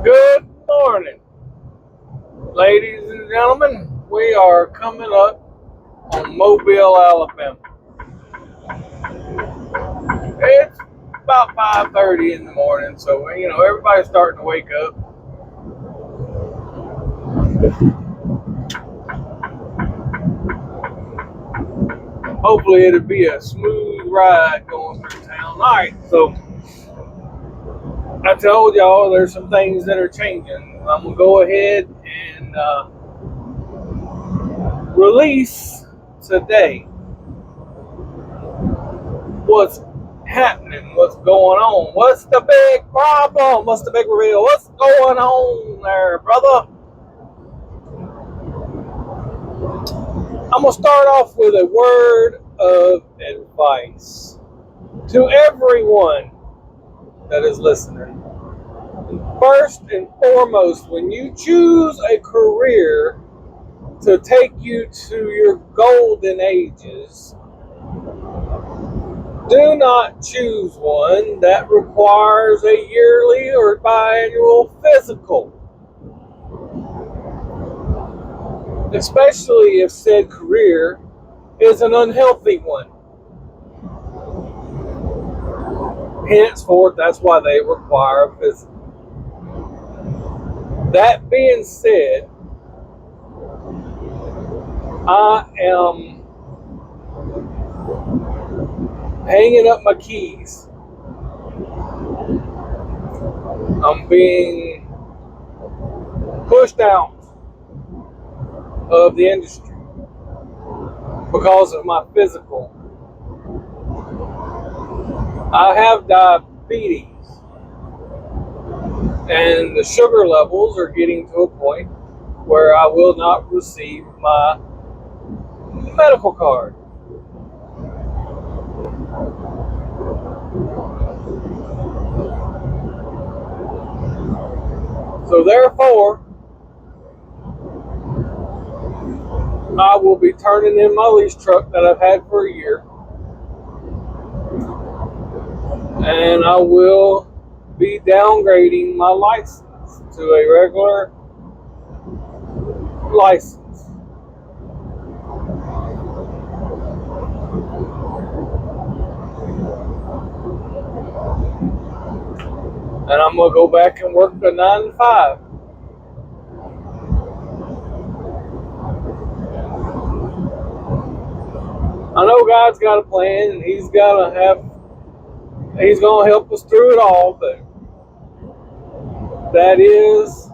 Good morning, ladies and gentlemen. We are coming up on Mobile, Alabama. It's about 5:30 in the morning, so everybody's starting to wake up. Hopefully, it'll be a smooth ride going through town. All right, so I told y'all there's some things that are changing. I'm gonna go ahead and release today what's happening, what's going on, what's the big problem, what's the big reveal, what's going on there, brother. I'm going to start off with a word of advice to everyone that is listening. First and foremost, when you choose a career to take you to your golden ages, do not choose one that requires a yearly or biannual physical, especially if said career is an unhealthy one. Henceforth, that's why they require a physical. That being said, I am hanging up my keys. I'm being pushed out of the industry because of my physical. I have diabetes, and the sugar levels are getting to a point where I will not receive my medical card. So therefore, I will be turning in my lease truck that I've had for a year, and I will be downgrading my license to a regular license. And I'm going to go back and work the 9 to 5. I know God's got a plan, and He's going to help us through it all, but that is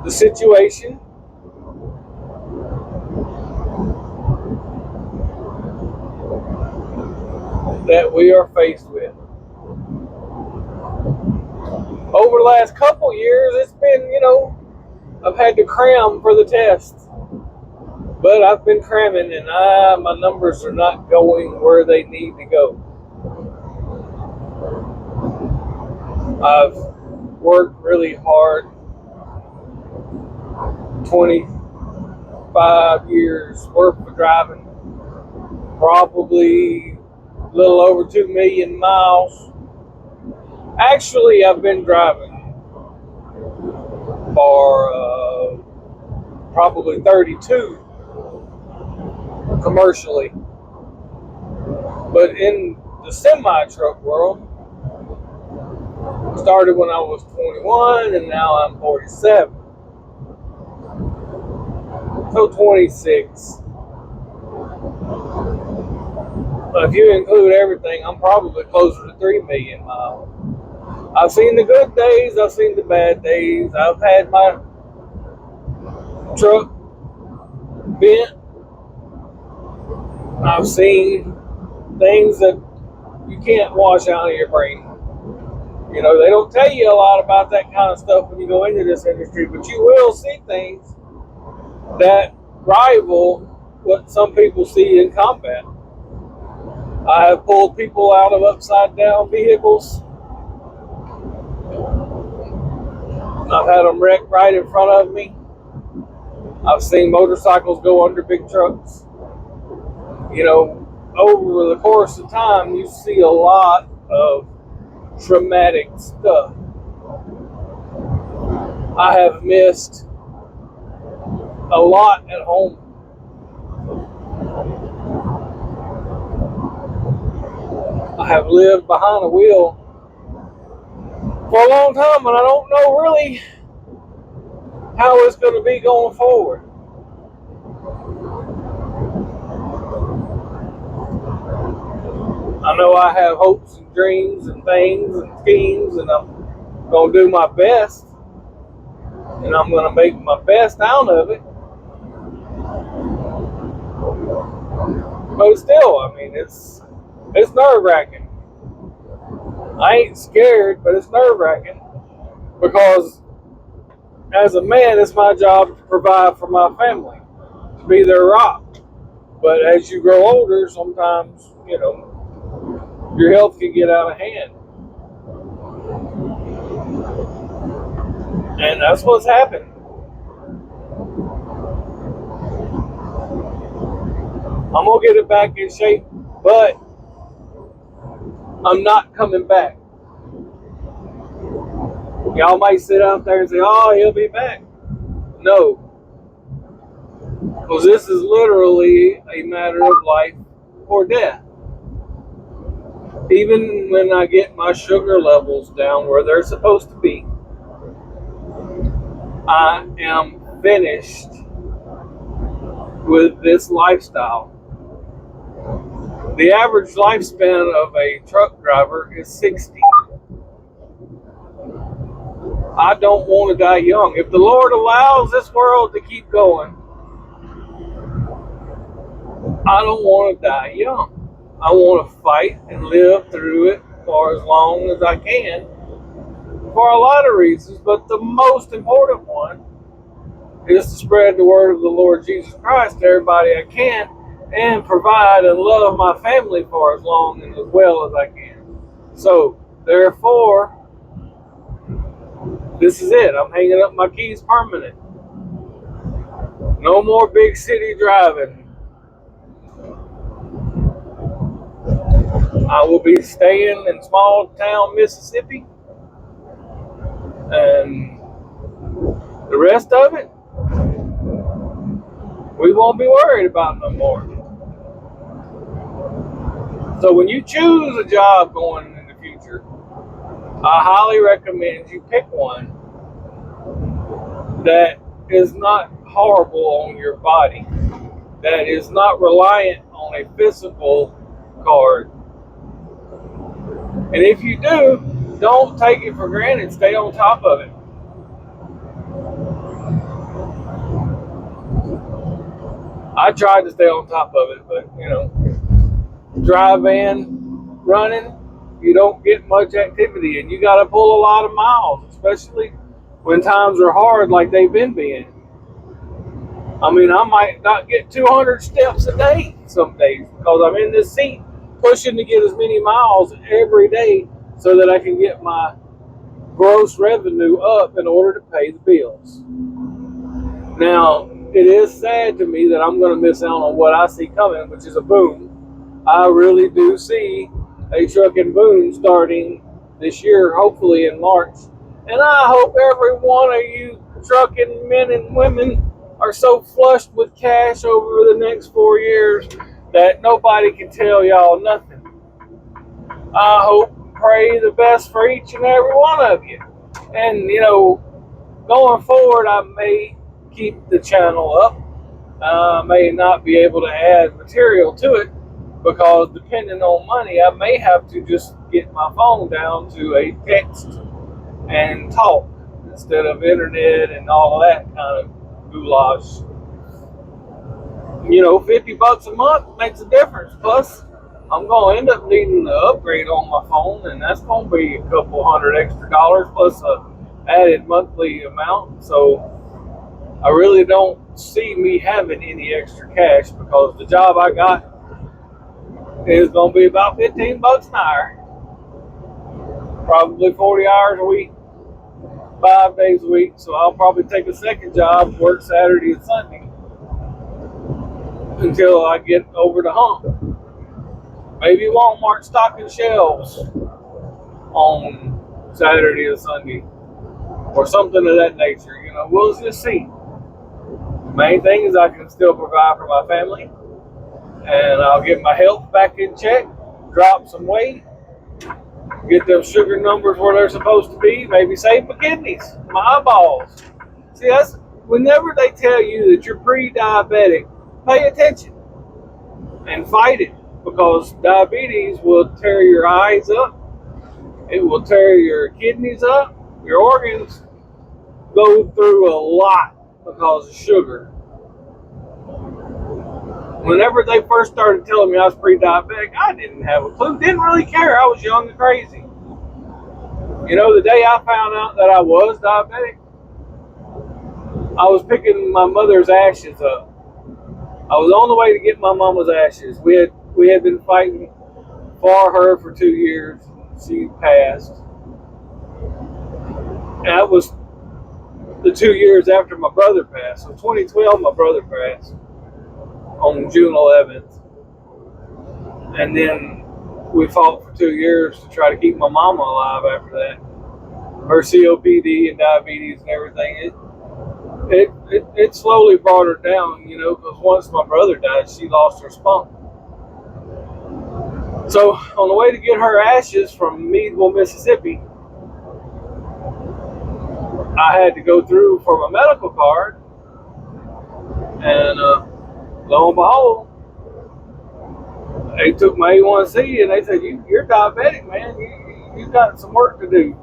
the situation that we are faced with. Over the last couple years, it's been, I've had to cram for the tests, but I've been cramming, and my numbers are not going where they need to go. I've worked really hard, 25 years worth of driving, probably a little over 2 million miles. Actually, I've been driving for probably 32 commercially. But in the semi-truck world, started when I was 21 and now I'm 47. So 26. But if you include everything, I'm probably closer to 3 million miles. I've seen the good days, I've seen the bad days. I've had my truck bent. I've seen things that you can't wash out of your brain. They don't tell you a lot about that kind of stuff when you go into this industry, but you will see things that rival what some people see in combat. I have pulled people out of upside down vehicles. I've had them wreck right in front of me. I've seen motorcycles go under big trucks. Over the course of time, you see a lot of traumatic stuff. I have missed a lot at home. I have lived behind a wheel for a long time, and I don't know really how it's going to be going forward. I know I have hopes and dreams and things and schemes, and I'm going to do my best, and I'm going to make my best out of it. But still, I mean, it's nerve-wracking. I ain't scared, but it's nerve-wracking because as a man, it's my job to provide for my family, to be their rock. But as you grow older, sometimes, your health can get out of hand. And that's what's happened. I'm going to get it back in shape, but I'm not coming back. Y'all might sit out there and say, oh, he'll be back. No. Because this is literally a matter of life or death. Even when I get my sugar levels down where they're supposed to be, I am finished with this lifestyle. The average lifespan of a truck driver is 60. I don't want to die young. If the Lord allows this world to keep going, I don't want to die young. I want to fight and live through it for as long as I can for a lot of reasons, but the most important one is to spread the word of the Lord Jesus Christ to everybody I can and provide and love my family for as long and as well as I can. So, therefore, this is it. I'm hanging up my keys permanent. No more big city driving. I will be staying in small town Mississippi, and the rest of it, we won't be worried about no more. So when you choose a job going in the future, I highly recommend you pick one that is not horrible on your body, that is not reliant on a physical card. And if you do, don't take it for granted. Stay on top of it. I tried to stay on top of it, but dry van running, you don't get much activity, and you got to pull a lot of miles, especially when times are hard like they've been being. I mean, I might not get 200 steps a day some days because I'm in this seat pushing to get as many miles every day so that I can get my gross revenue up in order to pay the bills. Now, it is sad to me that I'm going to miss out on what I see coming, which is a boom. I really do see a trucking boom starting this year, hopefully in March. And I hope every one of you trucking men and women are so flushed with cash over the next 4 years that nobody can tell y'all nothing. I hope and pray the best for each and every one of you. And, going forward, I may keep the channel up. I may not be able to add material to it because depending on money, I may have to just get my phone down to a text and talk instead of internet and all of that kind of goulash. $50 a month makes a difference. Plus, I'm going to end up needing to upgrade on my phone, and that's going to be a couple hundred extra dollars plus a added monthly amount. So I really don't see me having any extra cash because the job I got is going to be about $15 an hour, probably 40 hours a week, 5 days a week. So I'll probably take a second job, work Saturday and Sunday until I get over the hump. Maybe Walmart stocking shelves. on Saturday or Sunday or something of that nature. We'll just see. The main thing is I can still provide for my family, and I'll get my health back in check, drop some weight, get them sugar numbers where they're supposed to be, maybe save my kidneys, my eyeballs. See, that's whenever they tell you that you're pre-diabetic, pay attention and fight it, because diabetes will tear your eyes up, it will tear your kidneys up, your organs go through a lot because of sugar. Whenever they first started telling me I was pre-diabetic, I didn't have a clue, didn't really care. I was young and crazy. The day I found out that I was diabetic, I was picking my mother's ashes up. I was on the way to get my mama's ashes. We had been fighting for her for 2 years. She passed. And that was the 2 years after my brother passed. So 2012, my brother passed on June 11th. And then we fought for 2 years to try to keep my mama alive after that. Her COPD and diabetes and everything, it slowly brought her down, because once my brother died, she lost her spunk. So on the way to get her ashes from Meadville, Mississippi, I had to go through for my medical card, and lo and behold, they took my A1C and they said, you're diabetic, man. You got some work to do.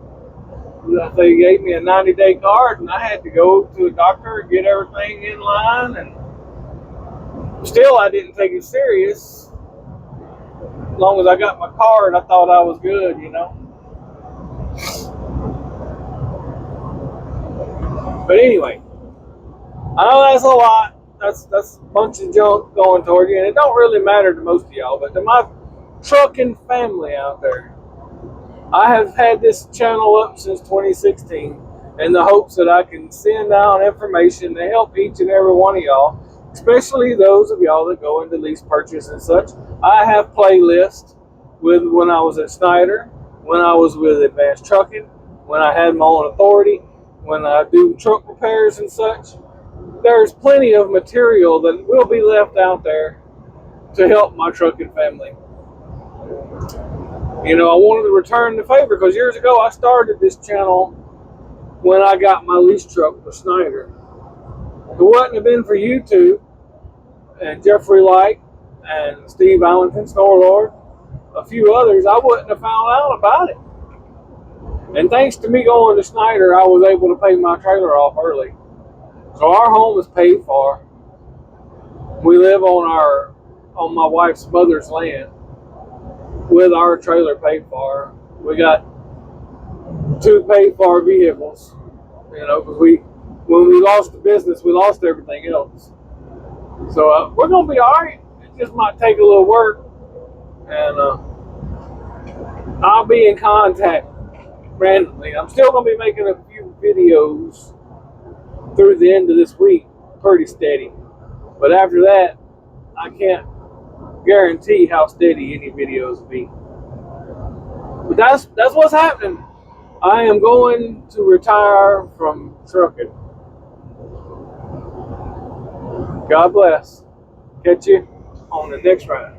They gave me a 90-day card, and I had to go to a doctor and get everything in line. And still, I didn't take it serious. As long as I got my card, I thought I was good, But anyway, I know that's a lot. That's a bunch of junk going toward you, and it don't really matter to most of y'all, but to my trucking family out there, I have had this channel up since 2016 in the hopes that I can send out information to help each and every one of y'all, especially those of y'all that go into lease purchase and such. I have playlists with when I was at Snyder, when I was with Advanced Trucking, when I had my own authority, when I do truck repairs and such. There's plenty of material that will be left out there to help my trucking family. I wanted to return the favor because years ago I started this channel when I got my lease truck with Snyder. If it wouldn't have been for YouTube and Jeffrey Light and Steve Allington, Snorlord, a few others, I wouldn't have found out about it. And thanks to me going to Snyder, I was able to pay my trailer off early. So our home is paid for. We live on my wife's mother's land with our trailer paid for. We got 2 paid for vehicles, because when we lost the business, we lost everything else. So we're gonna be all right. It just might take a little work, and I'll be in contact randomly. I'm still gonna be making a few videos through the end of this week, pretty steady. But after that, I can't guarantee how steady any videos will be. But that's what's happening. I am going to retire from trucking. God bless. Catch you on the next ride.